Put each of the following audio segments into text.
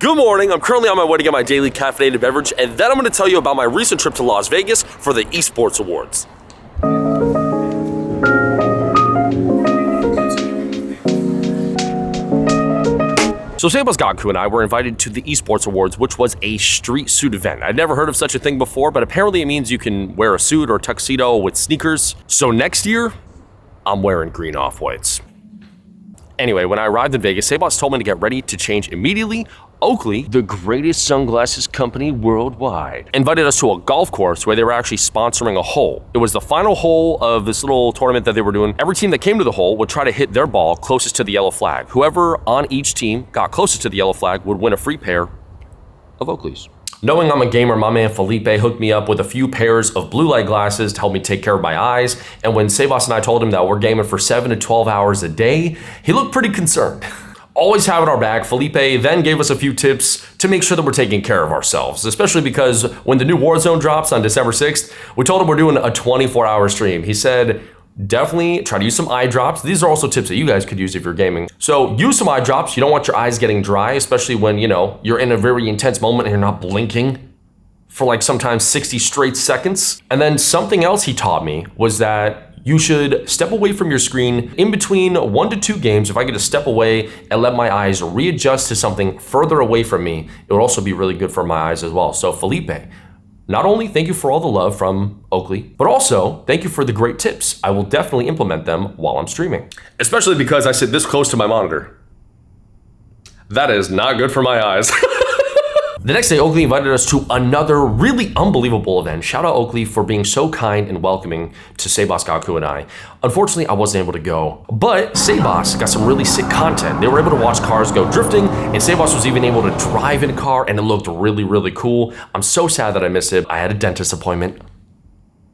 Good morning, I'm currently on my way to get my daily caffeinated beverage, and then I'm going to tell you about my recent trip to Las Vegas for the eSports Awards. So Sebas Gaku and I were invited to the eSports Awards, which was a street suit event. I'd never heard of such a thing before, but apparently it means you can wear a suit or tuxedo with sneakers. So next year, I'm wearing green off-whites. Anyway, when I arrived in Vegas, Sebas told me to get ready to change immediately. Oakley, the greatest sunglasses company worldwide, invited us to a golf course where they were actually sponsoring a hole. It was the final hole of this little tournament that they were doing. Every team that came to the hole would try to hit their ball closest to the yellow flag. Whoever on each team got closest to the yellow flag would win a free pair of Oakleys. Knowing I'm a gamer, my man Felipe hooked me up with a few pairs of blue light glasses to help me take care of my eyes. And when Sebas and I told him that we're gaming for 7 to 12 hours a day, he looked pretty concerned. Always having our back, Felipe then gave us a few tips to make sure that we're taking care of ourselves, especially because when the new Warzone drops on December 6th, we told him we're doing a 24-hour stream. He said, definitely try to use some eye drops. These are also tips that you guys could use if you're gaming. So use some eye drops. You don't want your eyes getting dry, especially when, you're in a very intense moment and you're not blinking for like sometimes 60 straight seconds. And then something else he taught me was that you should step away from your screen in between 1 to 2 games. If I get to step away and let my eyes readjust to something further away from me, it would also be really good for my eyes as well. So Felipe, not only thank you for all the love from Oakley, but also thank you for the great tips. I will definitely implement them while I'm streaming. Especially because I sit this close to my monitor. That is not good for my eyes. The next day, Oakley invited us to another really unbelievable event. Shout out Oakley for being so kind and welcoming to Sebas Gaku and I. Unfortunately, I wasn't able to go, but Sebas got some really sick content. They were able to watch cars go drifting, and Sebas was even able to drive in a car, and it looked really, really cool. I'm so sad that I missed it. I had a dentist appointment.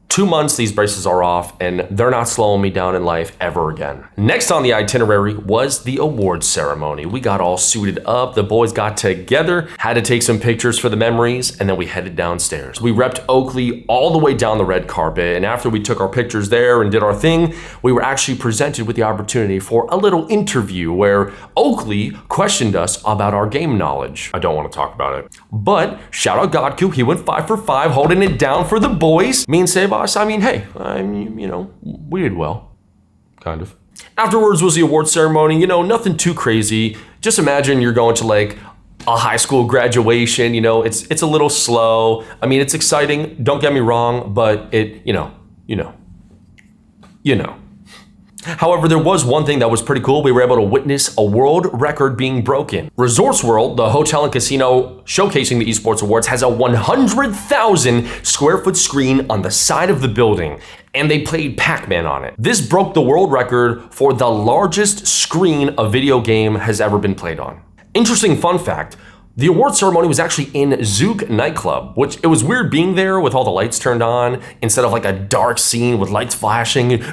2 months, these braces are off, and they're not slowing me down in life ever again. Next on the itinerary was the awards ceremony. We got all suited up, the boys got together, had to take some pictures for the memories, and then we headed downstairs. We repped Oakley all the way down the red carpet, and after we took our pictures there and did our thing, we were actually presented with the opportunity for a little interview where Oakley questioned us about our game knowledge. I don't want to talk about it. But shout out Godku, he went 5 for 5, holding it down for the boys. Me and Sebas, we did well, kind of. Afterwards was the award ceremony, nothing too crazy. Just imagine you're going to like a high school graduation, it's a little slow. I mean, it's exciting, don't get me wrong, but it, However, there was one thing that was pretty cool. We were able to witness a world record being broken. Resorts World, the hotel and casino showcasing the eSports Awards, has a 100,000 square foot screen on the side of the building, and they played Pac-Man on it. This broke the world record for the largest screen a video game has ever been played on. Interesting fun fact, the award ceremony was actually in Zouk nightclub, which it was weird being there with all the lights turned on instead of like a dark scene with lights flashing.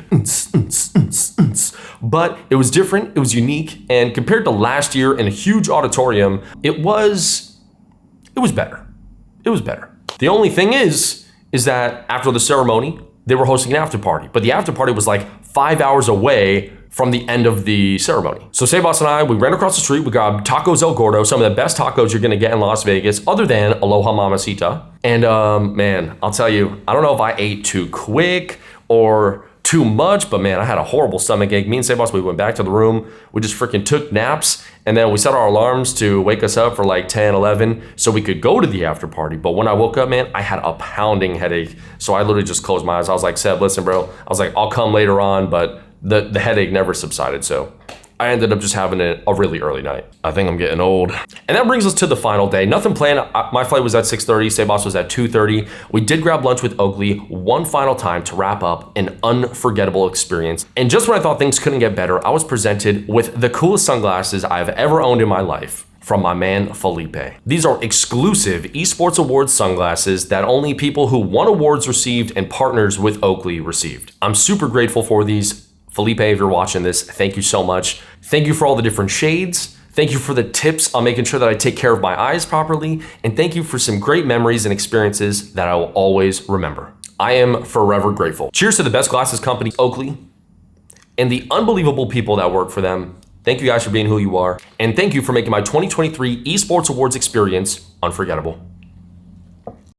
But it was different, it was unique, and compared to last year in a huge auditorium, it was better. It was better. The only thing is that after the ceremony, they were hosting an after party, but the after party was like 5 hours away from the end of the ceremony. So Sebas and I, we ran across the street, we grabbed Tacos El Gordo, some of the best tacos you're gonna get in Las Vegas, other than Aloha Mamacita. And man, I'll tell you, I don't know if I ate too quick or too much, but man, I had a horrible stomach ache. Me and Sebas, we went back to the room, we just freaking took naps, and then we set our alarms to wake us up for like 10, 11, so we could go to the after party. But when I woke up, man, I had a pounding headache. So I literally just closed my eyes. I was like, Seb, listen, bro. I was like, I'll come later on, but the headache never subsided. So I ended up just having a really early night. I think I'm getting old. And that brings us to the final day. Nothing planned. My flight was at 6:30. Sebas was at 2:30. We did grab lunch with Oakley one final time to wrap up an unforgettable experience. And just when I thought things couldn't get better, I was presented with the coolest sunglasses I've ever owned in my life from my man Felipe. These are exclusive eSports Awards sunglasses that only people who won awards received and partners with Oakley received. I'm super grateful for these. Felipe, if you're watching this, thank you so much. Thank you for all the different shades. Thank you for the tips on making sure that I take care of my eyes properly. And thank you for some great memories and experiences that I will always remember. I am forever grateful. Cheers to the best glasses company, Oakley, and the unbelievable people that work for them, Thank you guys for being who you are. And thank you for making my 2023 eSports Awards experience unforgettable.